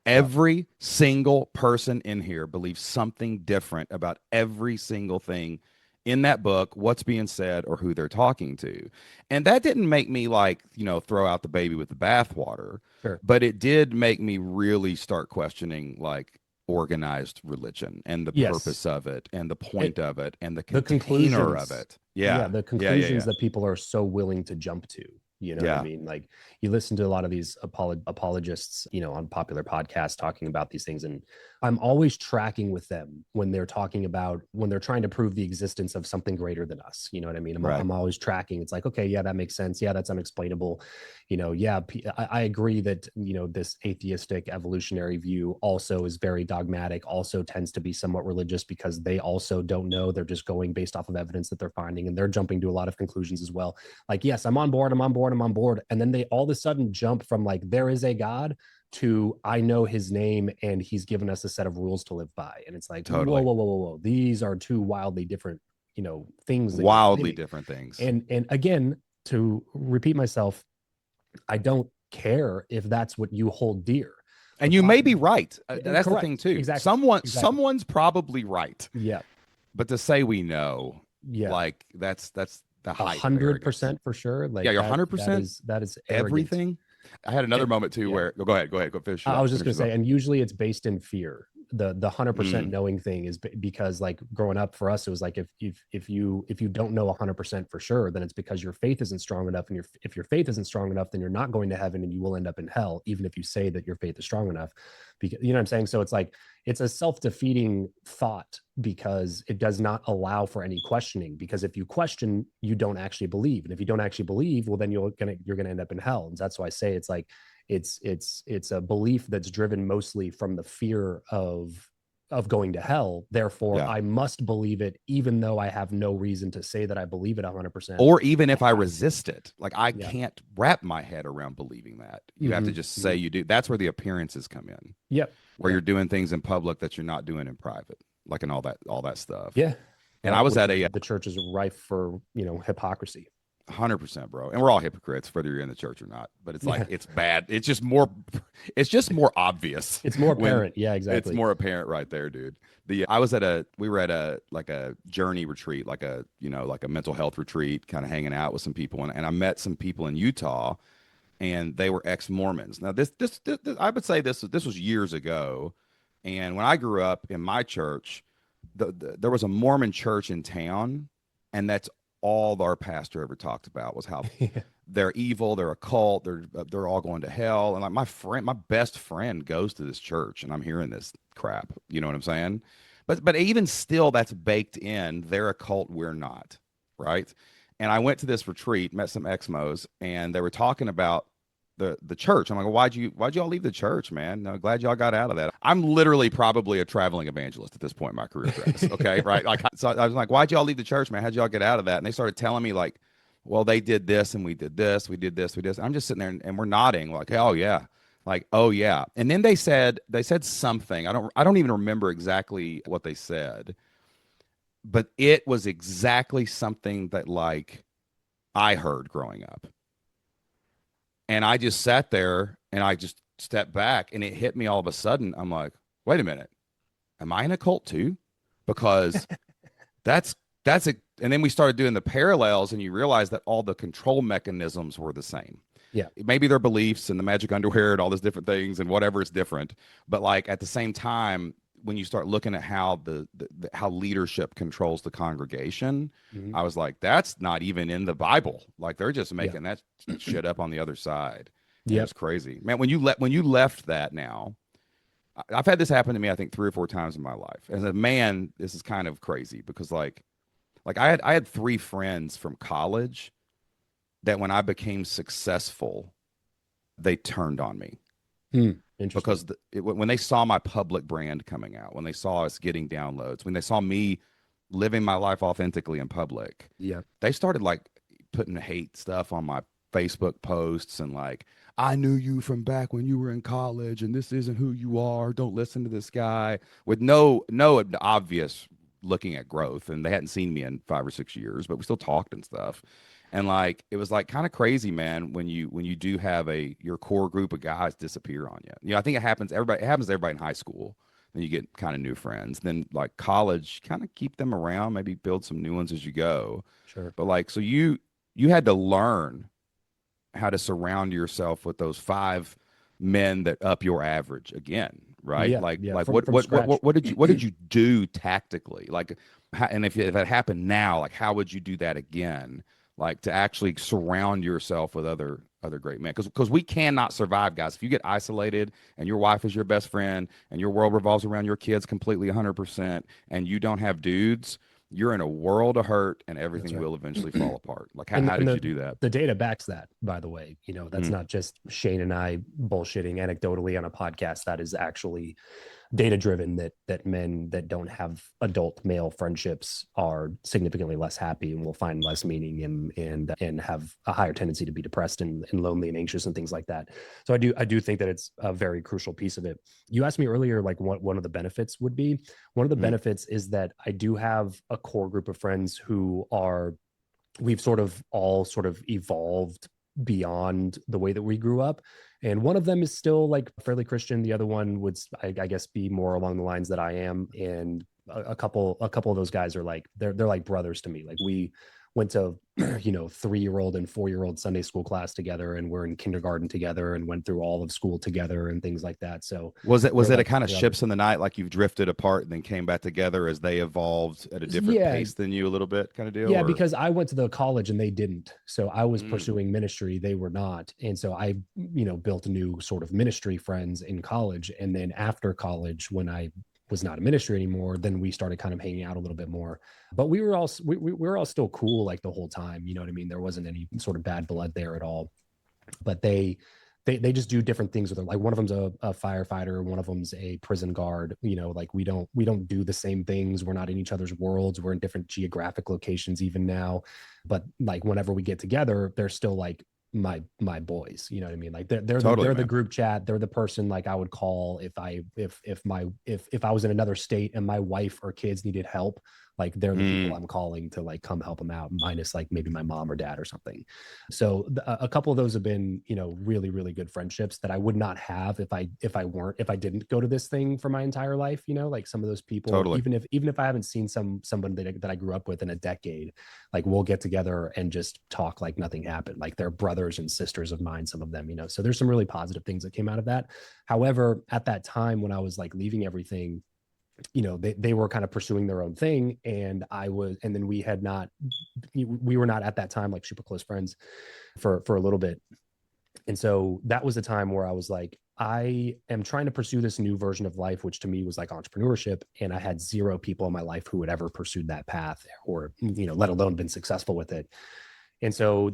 Yep. Every single person in here believes something different about every single thing in that book, what's being said, or who they're talking to. And that didn't make me like, throw out the baby with the bathwater, Sure. but it did make me really start questioning like organized religion and the Yes. purpose of it and the point It, of it and the the container of conclusions. it. Yeah. Yeah. The Yeah. Yeah. conclusions Yeah. that people are so willing to jump to. You know what I Yeah. mean? Like, you listen to a lot of these apologists, on popular podcasts talking about these things. And I'm always tracking with them when they're when they're trying to prove the existence of something greater than us. You know what I mean? Right. I'm always tracking. It's like, okay, yeah, that makes sense. Yeah, that's unexplainable. Yeah, I agree that, this atheistic evolutionary view also is very dogmatic, also tends to be somewhat religious, because they also don't know. They're just going based off of evidence that they're finding, and they're jumping to a lot of conclusions as well. Like, yes, I'm on board. I'm on board. I'm on board. And then they all of a sudden jump from like, there is a God, to I know his name and he's given us a set of rules to live by. And it's like, whoa, Totally. whoa, whoa, whoa, whoa. These are two wildly different, things that you're Wildly claiming. different things. And again, to repeat myself, I don't care if that's what you hold dear. The And you may be problem, right. That's the correct. thing too. Exactly. Someone, Exactly. someone's probably right. Yeah. But to say we know Yeah. Like that's the height of arrogance. 100% for sure. Yeah, Like you're that, 100% that is arrogant. everything. I had another And moment too yeah, where go ahead, go finish it I up, was just finish gonna it say, up. and usually it's based in fear. The 100% Mm, knowing thing is because like growing up for us, it was like if you don't know 100% for sure, then it's because your faith isn't strong enough, and if your faith isn't strong enough, then you're not going to heaven, and you will end up in hell, even if you say that your faith is strong enough. Because you know what I'm saying. So it's like it's a self-defeating thought because it does not allow for any questioning. Because if you question, you don't actually believe, and if you don't actually believe, well, then you're gonna end up in hell. And that's why I say it's like it's a belief that's driven mostly from the fear of going to hell. Therefore, yeah. I must believe it, even though I have no reason to say that I believe it 100%. Or even I if I have to. resist it, like I Yeah. can't wrap my head around believing that. You have to Mm-hmm. just say Mm-hmm. you do. That's where the appearances come in, Yep. where Yep. you're doing things in public that you're not doing in private, like and all that stuff. Yeah. And I was Which at is a the church is rife for hypocrisy. 100%, bro. And we're all hypocrites, whether you're in the church or not. But it's like Yeah. it's bad. It's just more obvious It's more when apparent. Yeah. it's Exactly. more apparent right there, dude. We were at a like a journey retreat, like a mental health retreat, kind of hanging out with some people, and I met some people in Utah, and they were ex-Mormons. Now this I would say this was years ago, and when I grew up in my church, there was a Mormon church in town, and that's all our pastor ever talked about was how Yeah. they're evil, they're a cult, they're all going to hell. And like my best friend goes to this church, and I'm hearing this crap. You know what I'm saying? But even still, that's baked in. They're a cult, we're not, right? And I went to this retreat, met some Exmos, and they were talking about the church. I'm like, well, why'd you all leave the church, man? No, glad y'all got out of that. I'm literally probably a traveling evangelist at this point in my career, Travis. Okay, right? Like, so I was like, why'd y'all leave the church, man? How'd y'all get out of that? And they started telling me like, well, they did this and we did this, we did this, we did this. I'm just sitting there and we're nodding like, oh yeah, like oh yeah. And then they said something. I don't even remember exactly what they said, but it was exactly something that like I heard growing up. And I just sat there and I just stepped back and it hit me all of a sudden. I'm like, wait a minute, am I in a cult too? Because that's that's it. And then we started doing the parallels and you realize that all the control mechanisms were the same. Yeah. Maybe their beliefs and the magic underwear and all those different things and whatever is different. But like at the same time, when you start looking at how how leadership controls the congregation, Mm-hmm. I was like, that's not even in the Bible. Like they're just Yeah. making that shit up on the other side. And Yep. it's crazy, man. When you left that now, I've had this happen to me, I think 3 or 4 times in my life. As a man, this is kind of crazy because like I had 3 friends from college that when I became successful, they turned on me Interesting. because when they saw my public brand coming out, when they saw us getting downloads, when they saw me living my life authentically in public, Yeah. they started like putting hate stuff on my Facebook posts and like, I knew you from back when you were in college and this isn't who you are. Don't listen to this guy with no obvious looking at growth. And they hadn't seen me in 5 or 6 years, but we still talked and stuff. And like it was like kind of crazy, man, when you do have your core group of guys disappear on you. You know, I think it happens to everybody in high school. Then you get kind of new friends. Then like college, kind of keep them around, maybe build some new ones as you go. Sure. But like so you had to learn how to surround yourself with those 5 men that up your average again, right? Yeah. Like Yeah. like From what from what scratch. what what did you do tactically? Like and if that happened now, like how would you do that again? Like to actually surround yourself with other great men because we cannot survive, guys. If you get isolated and your wife is your best friend and your world revolves around your kids completely 100% and you don't have dudes, you're in a world of hurt and That's everything right. will eventually fall apart. Like and how and did the you do that? the data backs that, by the way. That's Mm, not just Shane and I bullshitting anecdotally on a podcast. That is actually data driven, that men that don't have adult male friendships are significantly less happy and will find less meaning and have a higher tendency to be depressed and lonely and anxious and things like that. So I do think that it's a very crucial piece of it. You asked me earlier like what one of the benefits would be. One of the mm, benefits is that I do have a core group of friends who are we've sort of all sort of evolved beyond the way that we grew up. And one of them is still like fairly Christian. The other one would, I guess, be more along the lines that I am. And a couple of those guys are like, they're like brothers to me. Like we went to 3-year-old and 4-year-old Sunday school class together, and we're in kindergarten together and went through all of school together and things like that. So Was it they're a like kind of ships brothers. in the night, like you've drifted apart and then came back together as they evolved at a different Yeah, pace than you a little bit kind of deal? yeah, Or because I went to the college and they didn't. So I was mm, pursuing ministry, they were not. And so I, built a new sort of ministry friends in college. And then after college, when I was not a ministry anymore, then we started kind of hanging out a little bit more. But we were all still cool like the whole time. You know what I mean? There wasn't any sort of bad blood there at all. But they just do different things with it. Like one of them's a firefighter, one of them's a prison guard. Like we don't do the same things. We're not in each other's worlds. We're in different geographic locations even now. But like whenever we get together, they're still like my boys. You know what I mean? Like totally, they're the man. group chat. They're the person like I would call if I was in another state and my wife or kids needed help. Like they're the people Mm, I'm calling to like come help them out, minus like maybe my mom or dad or something. So a couple of those have been, really, really good friendships that I would not have if I didn't go to this thing for my entire life. Like some of those people, totally. even if I haven't seen somebody that I grew up with in a decade, like we'll get together and just talk like nothing happened. Like they're brothers and sisters of mine, some of them. So there's some really positive things that came out of that. However, at that time when I was like leaving everything, they were kind of pursuing their own thing, and then we were not at that time like super close friends for a little bit. And so that was the time where I was like, I am trying to pursue this new version of life, which to me was like entrepreneurship, and I had zero people in my life who had ever pursued that path, or let alone been successful with it. And so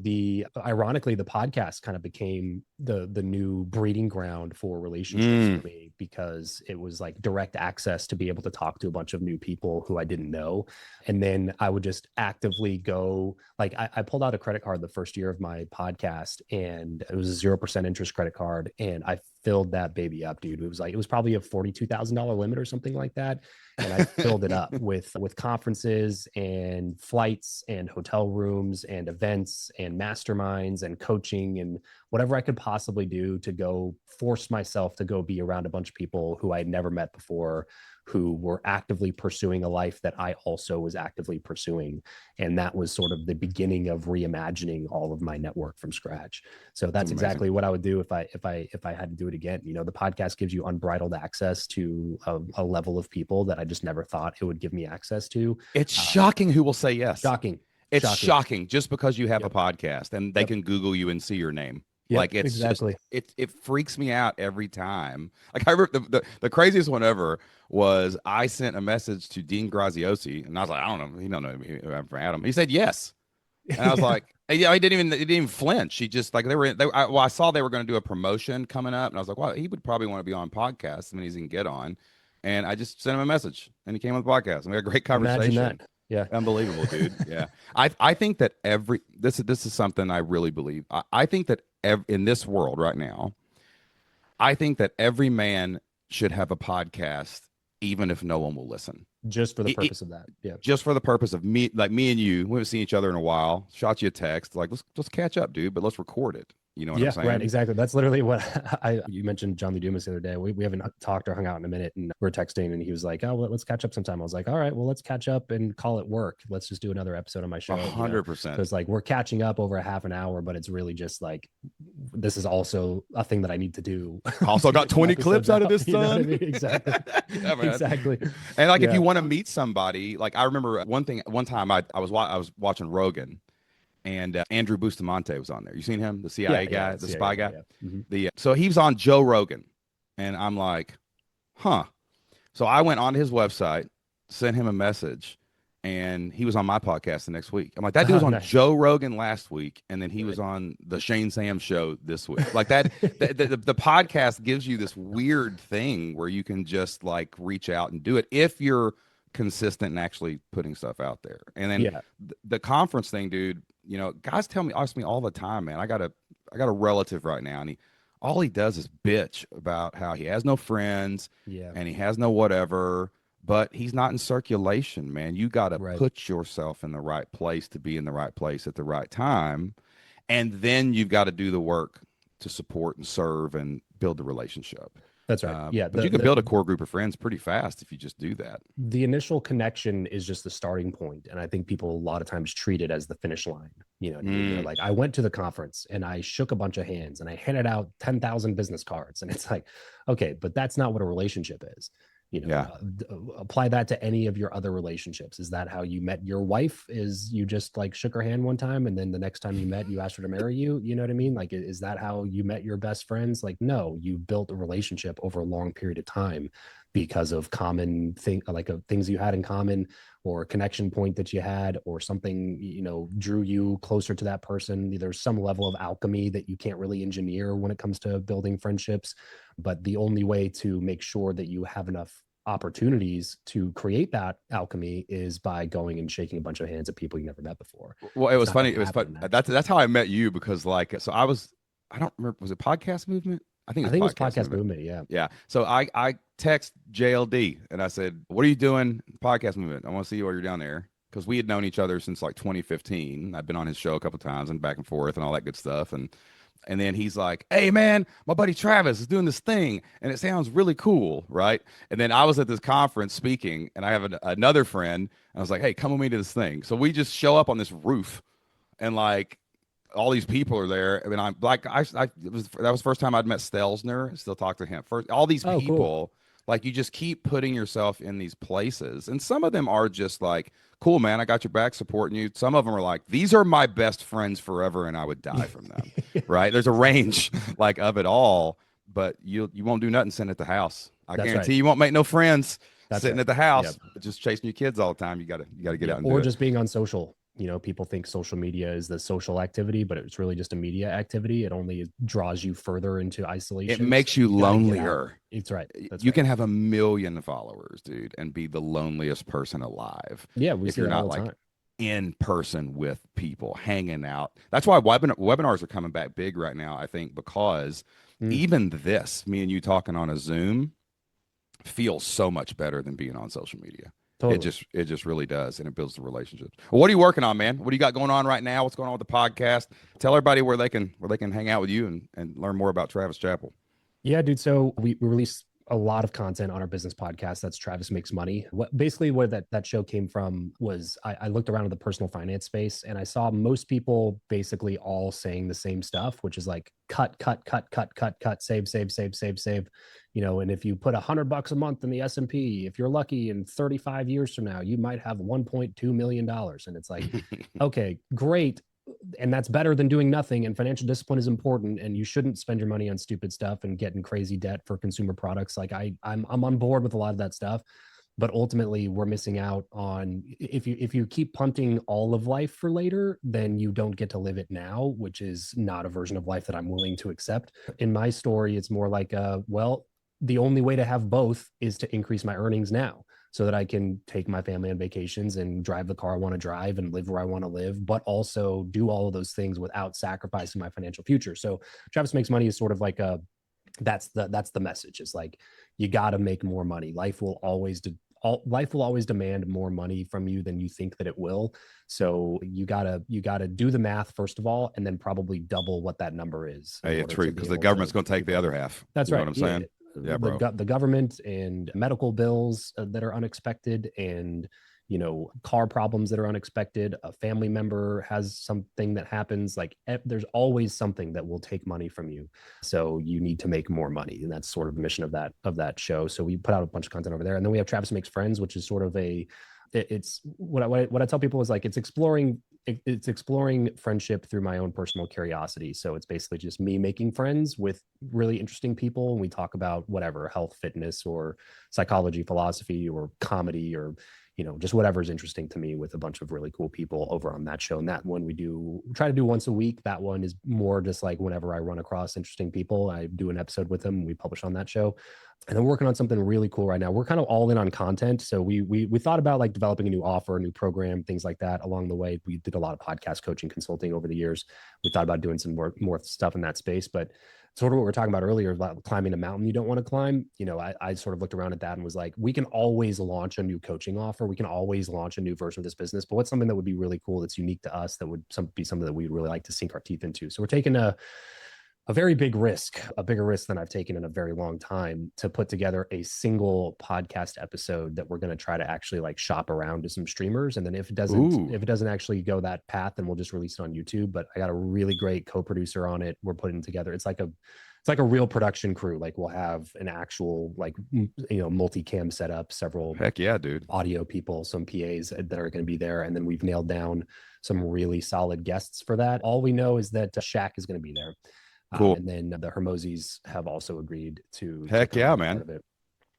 ironically, the podcast kind of became the new breeding ground for relationships for Mm, me, because it was like direct access to be able to talk to a bunch of new people who I didn't know. And then I would just actively go, like I pulled out a credit card the first year of my podcast, and it was a 0% interest credit card. And I filled that baby up, dude. It was probably a $42,000 limit or something like that. And I filled it up with conferences and flights and hotel rooms and events and masterminds and coaching and whatever I could possibly do to go force myself to go be around a bunch of people who I had never met before, who were actively pursuing a life that I also was actively pursuing. And that was sort of the beginning of reimagining all of my network from scratch. So it's that's amazing. exactly what I would do if I had to do it again. The podcast gives you unbridled access to a level of people that I just never thought it would give me access to. It's Um, shocking who will say yes. Shocking, It's shocking. shocking just because you have a Yep, podcast and they yep, can Google you and see your name. yep, Like it's just exactly. it freaks me out every time. Like I remember the craziest one ever was I sent a message to Dean Graziosi and I was like, I don't know, he don't know me, I'm from Adam. He said yes. And I was like, yeah, he didn't even flinch. He just like I saw they were going to do a promotion coming up, and I was like, well, he would probably want to be on podcast. I mean, he's can get on, and I just sent him a message, and he came on the podcast, and we had a great Imagine that. conversation. Yeah. Unbelievable, dude. Yeah, I think that this is something I really believe. I think that in this world right now, I think that every man should have a podcast, even if no one will listen. Just for the It, purpose of that. Yeah. just for the purpose of me, like me and you, we haven't seen each other in a while. Shot you a text, like let's catch up, dude, but let's record it. You know what I'm Yeah, right. saying? Exactly. That's literally what you mentioned John Lee Dumas the other day. We haven't talked or hung out in a minute, and we're texting, and he was like, oh, well, let's catch up sometime. I was like, all right, well, let's catch up and call it work. Let's just do another episode on my A show. hundred So percent. it's like, we're catching up over a half an hour, but it's really just like, this is also a thing that I need to do Also to got get some 20 episodes clips out of out. this, You know what I son. mean? Exactly. Yeah, man. Exactly. And like, if Yeah. you want to meet somebody, like I remember one time I was watching Rogan, and Andrew Bustamante was on there. You seen him, the Yeah. CIA Yeah. guy, the Yeah. Yeah. spy Yeah. guy? Yeah. Mhm. The so he was on Joe Rogan, and I'm like, huh. So I went onto his website, sent him a message, and he was on my podcast the next week. I'm like, that dude was Oh, on nice. Joe Rogan last week, and then he was Right. on the Shane Sam show this week. Like that, the podcast gives you this weird thing where you can just like reach out and do it if you're consistent and actually putting stuff out there. And then Yeah. the conference thing, dude. Guys ask me all the time, man. I got a relative right now, and all he does is bitch about how he has no friends Yeah. and he has no whatever, but he's not in circulation, man. You got to Right. put yourself in the right place to be in the right place at the right time. And then you've got to do the work to support and serve and build the relationship. That's right. Yeah. But you can build a core group of friends pretty fast if you just do that. The initial connection is just the starting point. And I think people a lot of times treat it as the finish line. You know what I mean? They're like, I went to the conference and I shook a bunch of hands and I handed out 10,000 business cards. And it's like, okay, but that's not what a relationship is. You know, Yeah. apply that to any of your other relationships. Is that how you met your wife? Is you just like shook her hand one time and then the next time you met, you asked her to marry you? You know what I mean? Like, is that how you met your best friends? Like, no, you built a relationship over a long period of time because of common things you had in common, or a connection point that you had, or something, you know, drew you closer to that person. There's some level of alchemy that you can't really engineer when it comes to building friendships. But the only way to make sure that you have enough opportunities to create that alchemy is by going and shaking a bunch of hands at people you never met before. Well, it was funny. It was fun. That's how I met you, because like, so I don't remember, was it Podcast Movement? I think it was Podcast Movement. Yeah. Yeah. So I text JLD and I said, what are you doing? Podcast Movement. I want to see you while you're down there. Because we had known each other since like 2015. I've been on his show a couple of times and back and forth and all that good stuff. And then he's like, hey, man, my buddy Travis is doing this thing and it sounds really cool. Right. And then I was at this conference speaking and I have another friend. And I was like, hey, come with me to this thing. So we just show up on this roof and like all these people are there. I mean, I'm like, that was the first time I'd met Stelzner. I still talk to him. First, all these people, cool. Like you just keep putting yourself in these places. And some of them are just like, cool, man, I got your back supporting you. Some of them are like, these are my best friends forever and I would die from them. Right. There's a range like of it all, but you won't do nothing sitting at the house. I guarantee you won't make no friends sitting at the house, just chasing your kids all the time. You gotta get out and do it. Or just being on social. You know, people think social media is the social activity, but it's really just a media activity. It only draws you further into isolation. It makes you lonelier. It's right. You can have 1 million followers, dude, and be the loneliest person alive. Yeah, we see you're that not all the like time. in person with people, hanging out. That's why webinars are coming back big right now, I think, because even this, me and you talking on a Zoom, feels so much better than being on social media. Totally. It just really does, and it builds the relationships. Well, what are you working on, man? What do you got going on right now? What's going on with the podcast? Tell everybody where they can hang out with you and learn more about Travis Chappell. Yeah, dude. So we release a lot of content on our business podcast. That's Travis Makes Money. Where that show came from was I looked around in the personal finance space and I saw most people basically all saying the same stuff, which is like cut, save. You know, and if you put $100 a month in the S&P, if you're lucky, in 35 years from now, you might have $1.2 million. And it's like, okay, great. And that's better than doing nothing. And financial discipline is important. And you shouldn't spend your money on stupid stuff and get in crazy debt for consumer products. Like I'm on board with a lot of that stuff. But ultimately, we're missing out on, if you keep punting all of life for later, then you don't get to live it now, which is not a version of life that I'm willing to accept. In my story, it's more like, well, the only way to have both is to increase my earnings now so that I can take my family on vacations and drive the car I want to drive and live where I want to live, but also do all of those things without sacrificing my financial future. So Travis Makes Money is sort of like that's the message. It's like, you got to make more money. Life will always demand more money from you than you think that it will. So you gotta do the math first of all, and then probably double what that number is. Hey, it's true, because the government's going to take the other half. That's right. What I'm saying. Yeah, bro. The government and medical bills that are unexpected, and car problems that are unexpected. A family member has something that happens. Like there's always something that will take money from you. So you need to make more money, and that's sort of the mission of that show. So we put out a bunch of content over there, and then we have Travis Makes Friends, which is sort of it's what I tell people is like it's exploring friendship through my own personal curiosity. So it's basically just me making friends with really interesting people, and we talk about whatever, health, fitness, or psychology, philosophy, or comedy, or just whatever is interesting to me, with a bunch of really cool people over on that show. And that one we try to do once a week. That one is more just like whenever I run across interesting people, I do an episode with them. We publish on that show. And then we're working on something really cool right now. We're kind of all in on content. So we thought about like developing a new offer, a new program, things like that along the way. We did a lot of podcast coaching, consulting over the years. We thought about doing some more stuff in that space, but sort of what we were talking about earlier about climbing a mountain you don't want to climb. I sort of looked around at that and was like, we can always launch a new coaching offer. We can always launch a new version of this business, but what's something that would be really cool, that's unique to us, that would be something that we'd really like to sink our teeth into? So we're taking a very big risk, a bigger risk than I've taken in a very long time, to put together a single podcast episode that we're going to try to actually like shop around to some streamers. And then Ooh, if it doesn't actually go that path, then we'll just release it on YouTube. But I got a really great co-producer on it. We're putting together, it's like a real production crew. Like we'll have an actual like multicam setup, several heck yeah, dude. audio people, some PAs that are going to be there, and then we've nailed down some really solid guests for that. All we know is that Shaq is going to be there. Cool. And then the Hermosis have also agreed to Heck come yeah, and be part man. of it.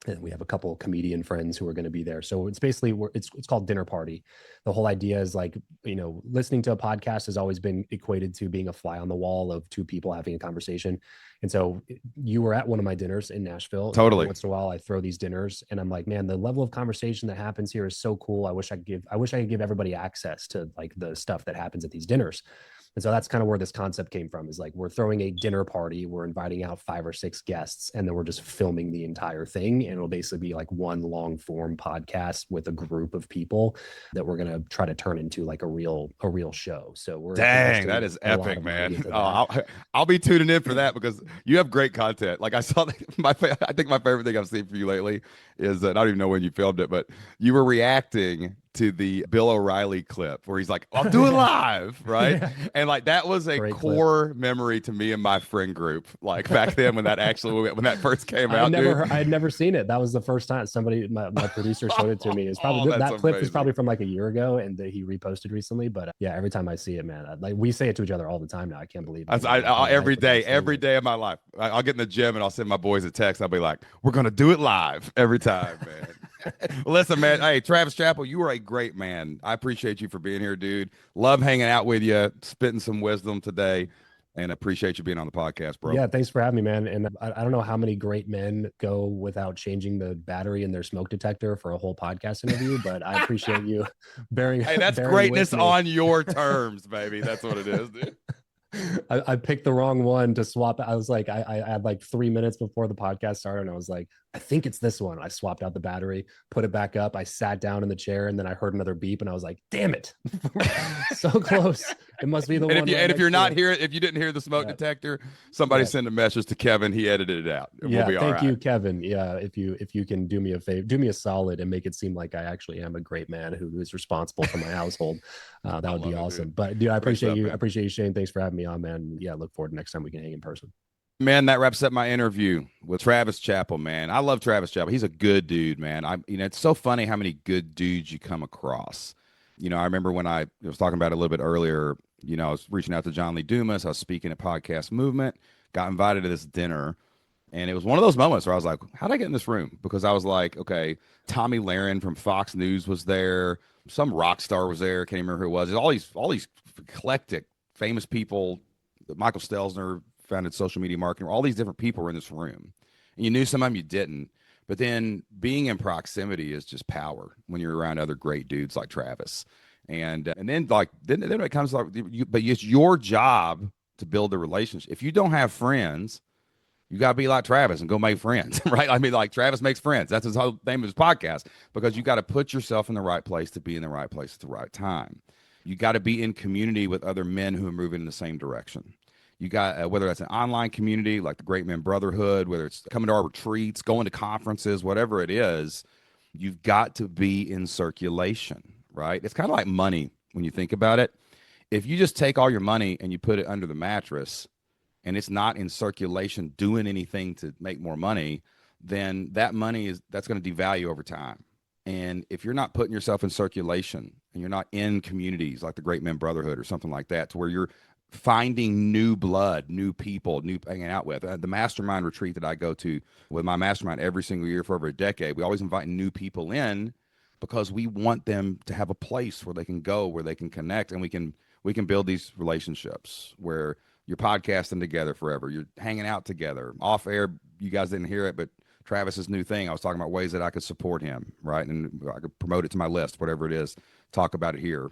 And we have a couple of comedian friends who are going to be there. So it's basically it's called dinner party. The whole idea is like, listening to a podcast has always been equated to being a fly on the wall of two people having a conversation. And so you were at one of my dinners in Nashville. Totally. Every once in a while I throw these dinners and I'm like, man, the level of conversation that happens here is so cool. I wish I could give everybody access to like the stuff that happens at these dinners. And so that's kind of where this concept came from, is like, we're throwing a dinner party, we're inviting out 5 or 6 guests, and then we're just filming the entire thing. And it'll basically be like one long form podcast with a group of people that we're going to try to turn into like a real show. So we're Dang, that is epic, man. I'll be tuning in for that because you have great content. Like I saw I think my favorite thing I've seen for you lately is I don't even know when you filmed it, but you were reacting to the Bill O'Reilly clip where he's like, I'll do it live, right? Yeah. And like that was a great core memory to me and my friend group, like back then when that first came out. I had never seen it. That was the first time somebody, my producer, showed it to me. It's probably that clip is probably from like a year ago, and that he reposted recently. But yeah, every time I see it, man, like we say it to each other all the time now. I can't believe it. Every day of my life. I'll get in the gym and I'll send my boys a text. I'll be like, we're gonna do it live every time, man. Listen, man. Hey, Travis Chappell, you are a great man. I appreciate you for being here, dude. Love hanging out with you, spitting some wisdom today, and appreciate you being on the podcast, bro. Yeah, thanks for having me, man. And I don't know how many great men go without changing the battery in their smoke detector for a whole podcast interview, but I appreciate you bearing. Hey, that's greatness on your terms, baby. That's what it is, dude. I picked the wrong one to swap. I was like, I had like 3 minutes before the podcast started, and I was like, I think it's this one. I swapped out the battery, put it back up. I sat down in the chair, and then I heard another beep, and I was like, damn it. So close. It must be the one. If you're not here, if you didn't hear the smoke detector, somebody send a message to Kevin. He edited it out. We'll be thank you, Kevin. Yeah, if you can do me a favor, do me a solid and make it seem like I actually am a great man who is responsible for my household. That would be awesome. But dude, I appreciate you. I appreciate you, Shane. Thanks for having me on, man. Yeah, look forward to next time we can hang in person. Man, that wraps up my interview with Travis Chappell, man. I love Travis Chappell. He's a good dude, man. It's so funny how many good dudes you come across. I remember when I was talking about it a little bit earlier, I was reaching out to John Lee Dumas. I was speaking at Podcast Movement, got invited to this dinner. And it was one of those moments where I was like, how'd I get in this room? Because I was like, okay, Tommy Lahren from Fox News was there. Some rock star was there. Can't even remember who it was. All these eclectic, famous people. Michael Stelzner founded Social Media Marketing. All these different people were in this room. And you knew some of them, you didn't. But then being in proximity is just power when you're around other great dudes like Travis. And then when it comes to but it's your job to build a relationship. If you don't have friends, you got to be like Travis and go make friends, right? I mean, like Travis makes friends. That's his whole name of his podcast, because you got to put yourself in the right place to be in the right place at the right time. You got to be in community with other men who are moving in the same direction. You got, whether that's an online community like the Great Men Brotherhood, whether it's coming to our retreats, going to conferences, whatever it is, you've got to be in circulation, right? It's kind of like money when you think about it. If you just take all your money and you put it under the mattress and it's not in circulation doing anything to make more money, then that money that's going to devalue over time. And if you're not putting yourself in circulation and you're not in communities like the Great Men Brotherhood or something like that, to where you're finding new blood, new people, new hanging out with. The mastermind retreat that I go to with my mastermind every single year for over a decade, we always invite new people in because we want them to have a place where they can go, where they can connect, and we can build these relationships where you're podcasting together forever, you're hanging out together. Off air, you guys didn't hear it, but Travis's new thing, I was talking about ways that I could support him, right? And I could promote it to my list, whatever it is, talk about it here,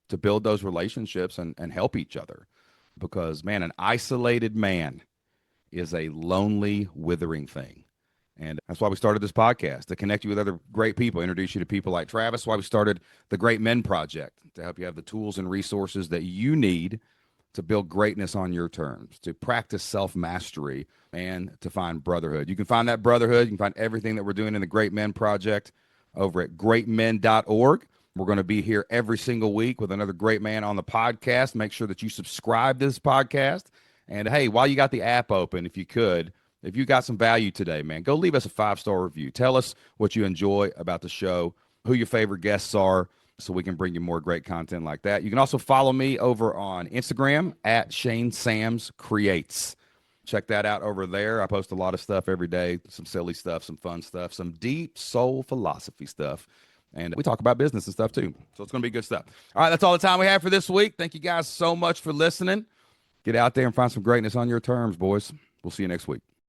to build those relationships and help each other. Because, man, an isolated man is a lonely, withering thing. And that's why we started this podcast, to connect you with other great people, introduce you to people like Travis. Why we started the Great Men Project, to help you have the tools and resources that you need to build greatness on your terms, to practice self-mastery, and to find brotherhood. You can find that brotherhood. You can find everything that we're doing in the Great Men Project over at greatmen.org. We're going to be here every single week with another great man on the podcast. Make sure that you subscribe to this podcast. And hey, while you got the app open, if you could, if you got some value today, man, go leave us a 5-star review. Tell us what you enjoy about the show, who your favorite guests are, so we can bring you more great content like that. You can also follow me over on Instagram at Shane Sams Creates. Check that out over there. I post a lot of stuff every day, some silly stuff, some fun stuff, some deep soul philosophy stuff. And we talk about business and stuff too. So it's going to be good stuff. All right, that's all the time we have for this week. Thank you guys so much for listening. Get out there and find some greatness on your terms, boys. We'll see you next week.